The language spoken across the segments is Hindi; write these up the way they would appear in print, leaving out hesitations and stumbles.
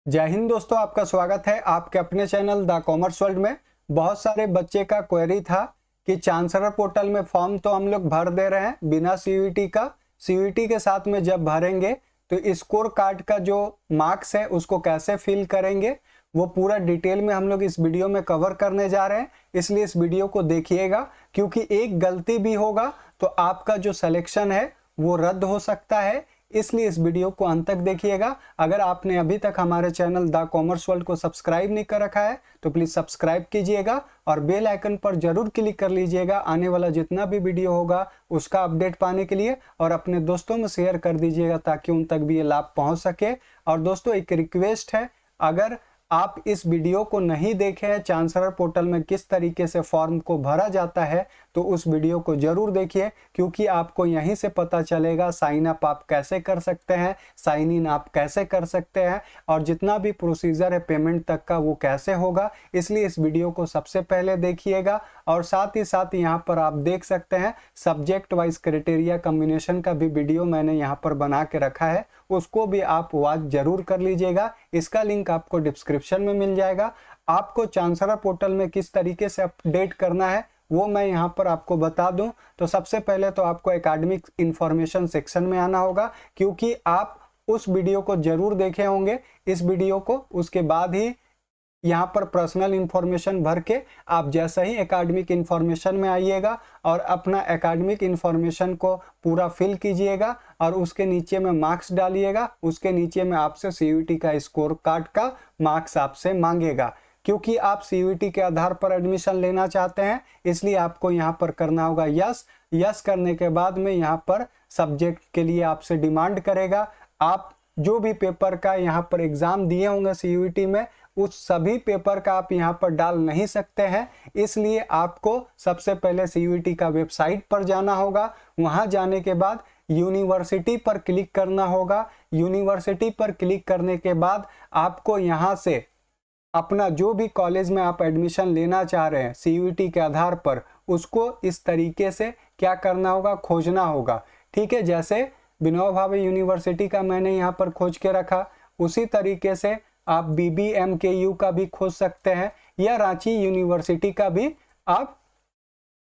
जय हिंद दोस्तों, आपका स्वागत है आपके अपने चैनल द कॉमर्स वर्ल्ड में। बहुत सारे बच्चे का क्वेरी था कि चांसलर पोर्टल में फॉर्म तो हम लोग भर दे रहे हैं बिना सीयूईटी का, सीयूईटी के साथ में जब भरेंगे तो स्कोर कार्ड का जो मार्क्स है उसको कैसे फिल करेंगे, वो पूरा डिटेल में हम लोग इस वीडियो में कवर करने जा रहे हैं। इसलिए इस वीडियो को देखिएगा, क्योंकि एक गलती भी होगा तो आपका जो सिलेक्शन है वो रद्द हो सकता है। इसलिए इस वीडियो को अंत तक देखिएगा। अगर आपने अभी तक हमारे चैनल द कॉमर्स वर्ल्ड को सब्सक्राइब नहीं कर रखा है तो प्लीज सब्सक्राइब कीजिएगा और बेल आइकन पर जरूर क्लिक कर लीजिएगा आने वाला जितना भी वीडियो होगा उसका अपडेट पाने के लिए, और अपने दोस्तों में शेयर कर दीजिएगा ताकि उन तक भी ये लाभ पहुंच सके। और दोस्तों एक रिक्वेस्ट है, अगर आप इस वीडियो को नहीं देखे हैं चांसलर पोर्टल में किस तरीके से फॉर्म को भरा जाता है तो उस वीडियो को जरूर देखिए, क्योंकि आपको यहीं से पता चलेगा साइन अप आप कैसे कर सकते हैं, साइन इन आप कैसे कर सकते हैं, और जितना भी प्रोसीजर है पेमेंट तक का वो कैसे होगा। इसलिए इस वीडियो को सबसे पहले देखिएगा। और साथ ही साथ यहाँ पर आप देख सकते हैं सब्जेक्ट वाइज क्राइटेरिया कॉम्बिनेशन का भी वीडियो मैंने यहाँ पर बना के रखा है, उसको भी आप वॉच जरूर कर लीजिएगा। इसका लिंक आपको डिस्क्रिप्शन में मिल जाएगा। आपको चांसलर पोर्टल में किस तरीके से अपडेट करना है वो मैं यहाँ पर आपको बता दूं। तो सबसे पहले तो आपको एकेडमिक इंफॉर्मेशन सेक्शन में आना होगा, क्योंकि आप उस वीडियो को जरूर देखे होंगे इस वीडियो को, उसके बाद ही यहाँ पर पर्सनल इंफॉर्मेशन भर के आप जैसा ही एकेडमिक इंफॉर्मेशन में आइएगा और अपना एकेडमिक इंफॉर्मेशन को पूरा फिल कीजिएगा और उसके नीचे में मार्क्स डालिएगा। उसके नीचे में आपसे सीयूईटी का स्कोर कार्ड का मार्क्स आपसे मांगेगा, क्योंकि आप सीयूईटी के आधार पर एडमिशन लेना चाहते हैं। इसलिए आपको यहाँ पर करना होगा यस। यस करने के बाद में यहाँ पर सब्जेक्ट के लिए आपसे डिमांड करेगा। आप जो भी पेपर का यहाँ पर एग्जाम दिए होंगे सीयूईटी में उस सभी पेपर का आप यहाँ पर डाल नहीं सकते हैं। इसलिए आपको सबसे पहले सीयूईटी का वेबसाइट पर जाना होगा। वहाँ जाने के बाद यूनिवर्सिटी पर क्लिक करना होगा। यूनिवर्सिटी पर क्लिक करने के बाद आपको यहाँ से अपना जो भी कॉलेज में आप एडमिशन लेना चाह रहे हैं सीयूईटी के आधार पर, उसको इस तरीके से क्या करना होगा, खोजना होगा। ठीक है, जैसे विनोबा भावे यूनिवर्सिटी का मैंने यहाँ पर खोज के रखा, उसी तरीके से आप BBMKU का भी खोज सकते हैं या रांची यूनिवर्सिटी का भी आप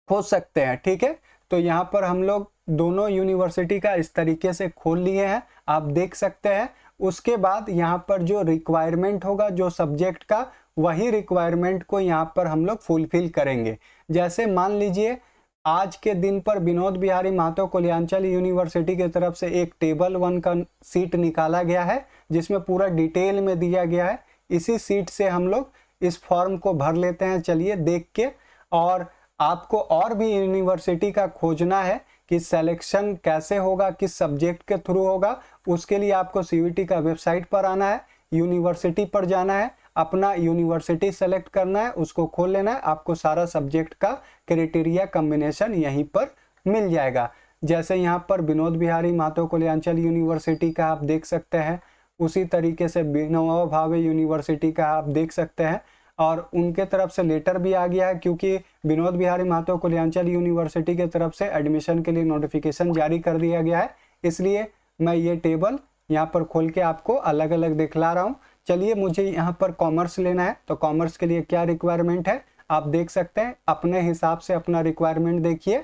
खोज सकते हैं। ठीक है, तो यहाँ पर हम लोग दोनों यूनिवर्सिटी का इस तरीके से खोल लिए हैं, आप देख सकते हैं। उसके बाद यहाँ पर जो रिक्वायरमेंट होगा जो सब्जेक्ट का, वही रिक्वायरमेंट को यहाँ पर हम लोग फुलफिल करेंगे। जैसे मान लीजिए आज के दिन पर विनोद बिहारी महतो कल्याणचल यूनिवर्सिटी की तरफ से एक टेबल 1 का सीट निकाला गया है जिसमें पूरा डिटेल में दिया गया है। इसी सीट से हम लोग इस फॉर्म को भर लेते हैं, चलिए देख के। और आपको और भी यूनिवर्सिटी का खोजना है कि सिलेक्शन कैसे होगा, किस सब्जेक्ट के थ्रू होगा। उसके लिए आपको सीयूईटी का वेबसाइट पर आना है, यूनिवर्सिटी पर जाना है, अपना यूनिवर्सिटी सेलेक्ट करना है, उसको खोल लेना है। आपको सारा सब्जेक्ट का क्राइटेरिया कॉम्बिनेशन यहीं पर मिल जाएगा। जैसे यहाँ पर विनोद बिहारी महतो कल्याणचल यूनिवर्सिटी का आप देख सकते हैं, उसी तरीके से विनोबा भावे यूनिवर्सिटी का आप देख सकते हैं। और उनके तरफ से लेटर भी आ गया है, क्योंकि विनोद बिहारी महतो कल्याणचल यूनिवर्सिटी की तरफ से एडमिशन के लिए नोटिफिकेशन जारी कर दिया गया है। इसलिए मैं ये टेबल यहाँ पर खोल के आपको अलग अलग दिखला रहा हूँ। चलिए, मुझे यहाँ पर कॉमर्स लेना है, तो कॉमर्स के लिए क्या रिक्वायरमेंट है आप देख सकते हैं। अपने हिसाब से अपना रिक्वायरमेंट देखिए।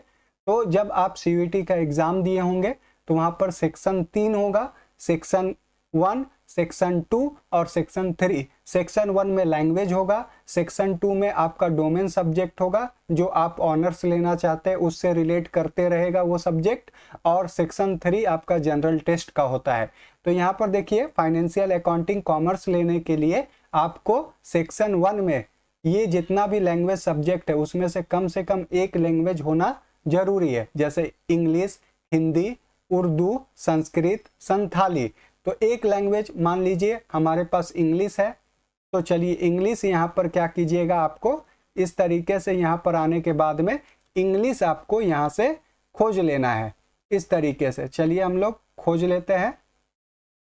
तो जब आप सीयूईटी का एग्जाम दिए होंगे तो वहाँ पर सेक्शन 3 होगा, सेक्शन 1, सेक्शन 2 और सेक्शन 3। सेक्शन 1 में लैंग्वेज होगा, सेक्शन 2 में आपका डोमेन सब्जेक्ट होगा जो आप ऑनर्स लेना चाहते हैं उससे रिलेट करते रहेगा वो सब्जेक्ट, और सेक्शन 3 आपका जनरल टेस्ट का होता है। तो यहाँ पर देखिए, फाइनेंशियल अकाउंटिंग कॉमर्स लेने के लिए आपको सेक्शन 1 में ये जितना भी लैंग्वेज सब्जेक्ट है उसमें से कम एक लैंग्वेज होना जरूरी है, जैसे इंग्लिश, हिंदी, उर्दू, संस्कृत, संथाली। तो एक लैंग्वेज मान लीजिए हमारे पास इंग्लिश है, तो चलिए इंग्लिश यहाँ पर क्या कीजिएगा, आपको इस तरीके से यहाँ पर आने के बाद में इंग्लिश आपको यहाँ से खोज लेना है इस तरीके से। चलिए हम लोग खोज लेते हैं,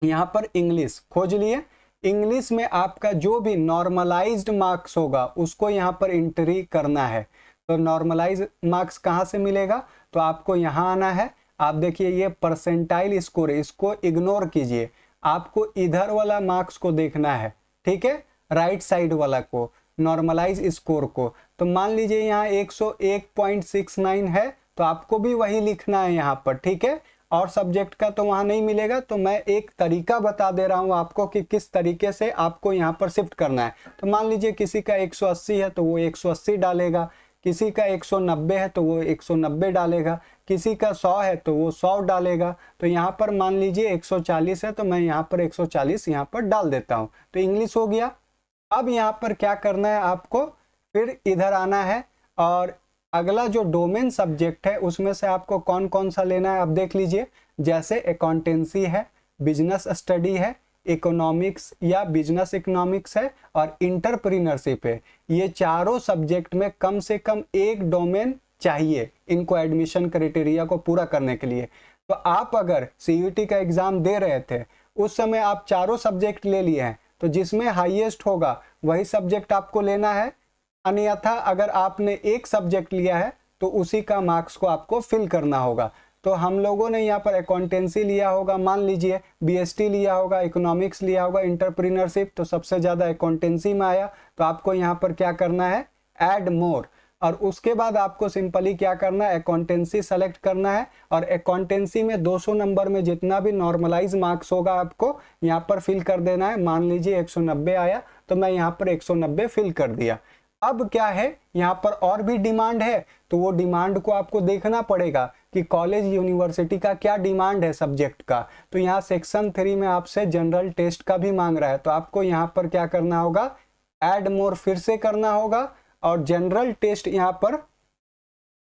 यहाँ पर इंग्लिश खोज लिए। इंग्लिश में आपका जो भी नॉर्मलाइज्ड मार्क्स होगा उसको यहाँ पर एंट्री करना है। तो नॉर्मलाइज मार्क्स कहाँ से मिलेगा, तो आपको यहाँ आना है। आप देखिए ये परसेंटाइल स्कोर है, इसको इग्नोर कीजिए। आपको इधर वाला मार्क्स को देखना है, ठीक है, राइट साइड वाला को, नॉर्मलाइज स्कोर को। तो मान लीजिए यहाँ 101.69 है, तो आपको भी वही लिखना है यहाँ पर, ठीक है। और सब्जेक्ट का तो वहाँ नहीं मिलेगा, तो मैं एक तरीका बता दे रहा हूँ आपको कि किस तरीके से आपको यहाँ पर शिफ्ट करना है। तो मान लीजिए किसी का 180 है तो वो 180 डालेगा, किसी का 190 है तो वो 190 डालेगा, किसी का 100 है तो वो 100 डालेगा। तो यहाँ पर मान लीजिए 140 है तो मैं यहाँ पर 140 यहाँ पर डाल देता हूँ। तो इंग्लिश हो गया। अब यहाँ पर क्या करना है आपको, फिर इधर आना है और अगला जो डोमेन सब्जेक्ट है उसमें से आपको कौन कौन सा लेना है आप देख लीजिए। जैसे अकाउंटेंसी है, बिजनेस स्टडी है, इकोनॉमिक्स या बिजनेस इकोनॉमिक्स है और इंटरप्रीनरशिप है। ये चारों सब्जेक्ट में कम से कम एक डोमेन चाहिए इनको एडमिशन क्राइटेरिया को पूरा करने के लिए। तो आप अगर सीयूईटी का एग्जाम दे रहे थे उस समय आप चारों सब्जेक्ट ले लिए हैं, तो जिसमें हाईएस्ट होगा वही सब्जेक्ट आपको लेना है। अन्यथा अगर आपने एक सब्जेक्ट लिया है तो उसी का मार्क्स को आपको फिल करना होगा। तो हम लोगों ने यहाँ पर अकाउंटेंसी लिया होगा, मान लीजिए बीएसटी लिया होगा, इकोनॉमिक्स लिया होगा, इंटरप्रीनरशिप, तो सबसे ज़्यादा अकाउंटेंसी में आया। तो आपको यहाँ पर क्या करना है, ऐड मोर, और उसके बाद आपको सिंपली क्या करना है, अकाउंटेंसी सेलेक्ट करना है। और अकाउंटेंसी में 200 नंबर में जितना भी नॉर्मलाइज मार्क्स होगा आपको यहाँ पर फिल कर देना है। मान लीजिए 190 आया तो मैं यहाँ पर 190 फिल कर दिया। अब क्या है, यहाँ पर और भी डिमांड है, तो वो डिमांड को आपको देखना पड़ेगा कि कॉलेज यूनिवर्सिटी का क्या डिमांड है सब्जेक्ट का। तो यहाँ सेक्शन 3 में आपसे जनरल टेस्ट का भी मांग रहा है, तो आपको यहाँ पर क्या करना होगा, ऐड मोर फिर से करना होगा और जनरल टेस्ट यहाँ पर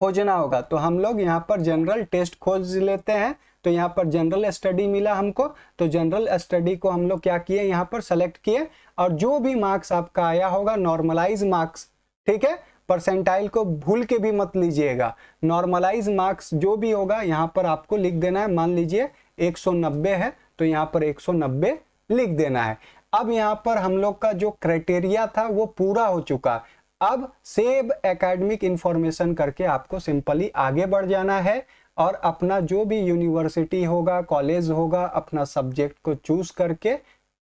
खोजना होगा। तो हम लोग यहाँ पर जनरल टेस्ट खोज लेते हैं। तो यहाँ पर जनरल स्टडी मिला हमको, तो जनरल स्टडी को हम लोग क्या किए, यहाँ पर सेलेक्ट किए और जो भी मार्क्स आपका आया होगा नॉर्मलाइज मार्क्स, ठीक है, परसेंटाइल को भूल के भी मत लीजिएगा, नॉर्मलाइज मार्क्स जो भी होगा यहाँ पर आपको लिख देना है। मान लीजिए 190 है तो यहाँ पर 190 लिख देना है। अब यहाँ पर हम लोग का जो क्राइटेरिया था वो पूरा हो चुका। अब सेव एकेडमिक इंफॉर्मेशन करके आपको सिंपली आगे बढ़ जाना है और अपना जो भी यूनिवर्सिटी होगा, कॉलेज होगा, अपना सब्जेक्ट को चूज करके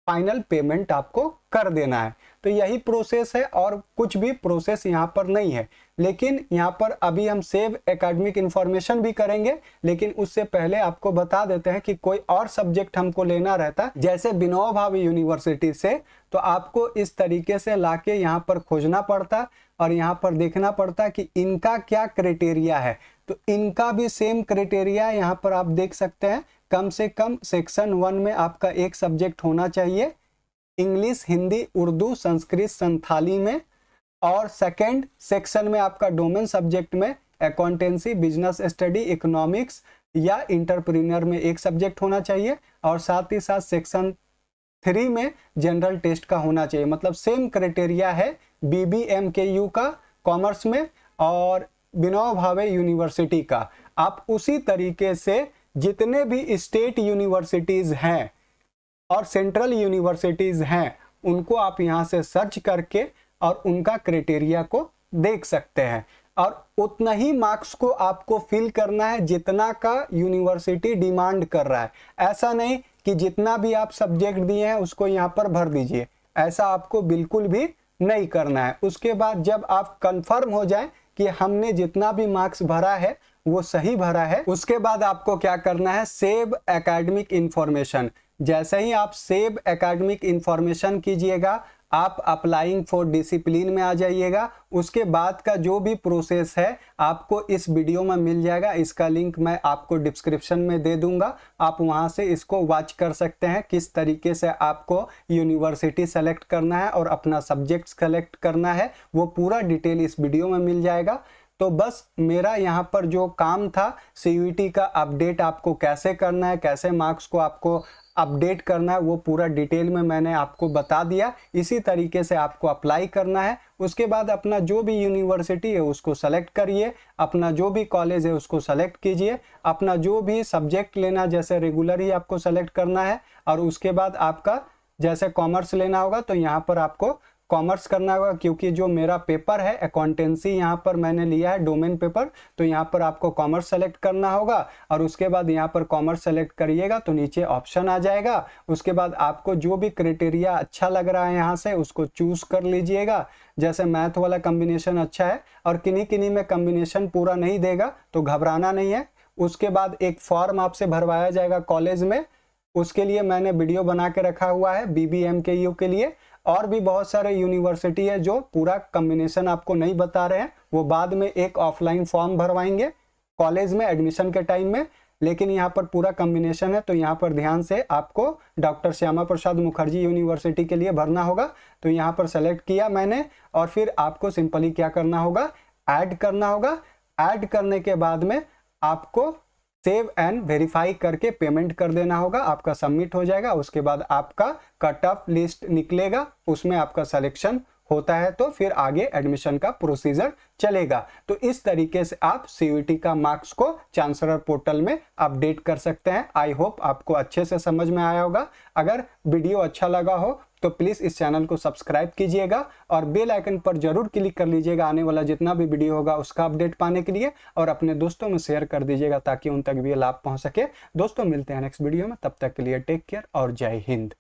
फाइनल पेमेंट आपको कर देना है। तो यही प्रोसेस है और कुछ भी प्रोसेस यहाँ पर नहीं है। लेकिन यहाँ पर अभी हम सेव एकेडमिक इंफॉर्मेशन भी करेंगे, लेकिन उससे पहले आपको बता देते हैं कि कोई और सब्जेक्ट हमको लेना रहता जैसे विनोबा भावे यूनिवर्सिटी से, तो आपको इस तरीके से लाके यहाँ पर खोजना पड़ता और यहाँ पर देखना पड़ता कि इनका क्या क्राइटेरिया है। तो इनका भी सेम क्राइटेरिया यहाँ पर आप देख सकते हैं। कम से कम सेक्शन 1 में आपका एक सब्जेक्ट होना चाहिए इंग्लिश, हिंदी, उर्दू, संस्कृत, संथाली में, और सेकंड सेक्शन में आपका डोमेन सब्जेक्ट में अकाउंटेंसी, बिजनेस स्टडी, इकोनॉमिक्स या इंटरप्रीनियर में एक सब्जेक्ट होना चाहिए, और साथ ही साथ सेक्शन 3 में जनरल टेस्ट का होना चाहिए। मतलब सेम क्राइटेरिया है BBMKU का कॉमर्स में और विनोबा भावे यूनिवर्सिटी का। आप उसी तरीके से जितने भी स्टेट यूनिवर्सिटीज हैं और सेंट्रल यूनिवर्सिटीज हैं उनको आप यहां से सर्च करके और उनका क्राइटेरिया को देख सकते हैं, और उतना ही मार्क्स को आपको फिल करना है जितना का यूनिवर्सिटी डिमांड कर रहा है। ऐसा नहीं कि जितना भी आप सब्जेक्ट दिए हैं उसको यहाँ पर भर दीजिए, ऐसा आपको बिल्कुल भी नहीं करना है। उसके बाद जब आप कंफर्म हो जाए कि हमने जितना भी मार्क्स भरा है वो सही भरा है, उसके बाद आपको क्या करना है, सेव एकेडमिक इंफॉर्मेशन। जैसे ही आप सेव एकेडमिक इंफॉर्मेशन कीजिएगा आप अप्लाइंग फॉर डिसिप्लिन में आ जाइएगा। उसके बाद का जो भी प्रोसेस है आपको इस वीडियो में मिल जाएगा, इसका लिंक मैं आपको डिस्क्रिप्शन में दे दूंगा। आप वहां से इसको वॉच कर सकते हैं किस तरीके से आपको यूनिवर्सिटी सेलेक्ट करना है और अपना सब्जेक्ट सेलेक्ट करना है, वो पूरा डिटेल इस वीडियो में मिल जाएगा। तो बस मेरा यहाँ पर जो काम था सीयूईटी का अपडेट आपको कैसे करना है, कैसे मार्क्स को आपको अपडेट करना है, वो पूरा डिटेल में मैंने आपको बता दिया। इसी तरीके से आपको अप्लाई करना है। उसके बाद अपना जो भी यूनिवर्सिटी है उसको सेलेक्ट करिए, अपना जो भी कॉलेज है उसको सेलेक्ट कीजिए, अपना जो भी सब्जेक्ट लेना जैसे रेगुलर ही आपको सेलेक्ट करना है, और उसके बाद आपका जैसे कॉमर्स लेना होगा तो यहाँ पर आपको कॉमर्स करना होगा, क्योंकि जो मेरा पेपर है अकाउंटेंसी यहाँ पर मैंने लिया है डोमेन पेपर, तो यहाँ पर आपको कॉमर्स सेलेक्ट करना होगा और उसके बाद यहाँ पर कॉमर्स सेलेक्ट करिएगा तो नीचे ऑप्शन आ जाएगा। उसके बाद आपको जो भी क्राइटेरिया अच्छा लग रहा है यहाँ से उसको चूज कर लीजिएगा। जैसे मैथ वाला कॉम्बिनेशन अच्छा है और किन्हीं किन्हीं में कॉम्बिनेशन पूरा नहीं देगा तो घबराना नहीं है। उसके बाद एक फॉर्म आपसे भरवाया जाएगा कॉलेज में, उसके लिए मैंने वीडियो बना के रखा हुआ है BBMKU के लिए। और भी बहुत सारे यूनिवर्सिटी है जो पूरा कॉम्बिनेशन आपको नहीं बता रहे हैं, वो बाद में एक ऑफलाइन फॉर्म भरवाएंगे कॉलेज में एडमिशन के टाइम में। लेकिन यहाँ पर पूरा कॉम्बिनेशन है तो यहाँ पर ध्यान से आपको डॉक्टर श्यामा प्रसाद मुखर्जी यूनिवर्सिटी के लिए भरना होगा। तो यहाँ पर सेलेक्ट किया मैंने और फिर आपको सिंपली क्या करना होगा, ऐड करना होगा। ऐड करने के बाद में आपको सेव एंड वेरीफाई करके पेमेंट कर देना होगा, आपका सबमिट हो जाएगा। उसके बाद आपका कट ऑफ लिस्ट निकलेगा, उसमें आपका सिलेक्शन होता है तो फिर आगे एडमिशन का प्रोसीजर चलेगा। तो इस तरीके से आप CUET का मार्क्स को चांसलर पोर्टल में अपडेट कर सकते हैं। आई होप आपको अच्छे से समझ में आया होगा। अगर वीडियो अच्छा लगा हो तो प्लीज़ इस चैनल को सब्सक्राइब कीजिएगा और बेल आइकन पर जरूर क्लिक कर लीजिएगा आने वाला जितना भी वीडियो होगा उसका अपडेट पाने के लिए, और अपने दोस्तों में शेयर कर दीजिएगा ताकि उन तक भी लाभ पहुंच सके। दोस्तों मिलते हैं नेक्स्ट वीडियो में, तब तक के लिए टेक केयर और जय हिंद।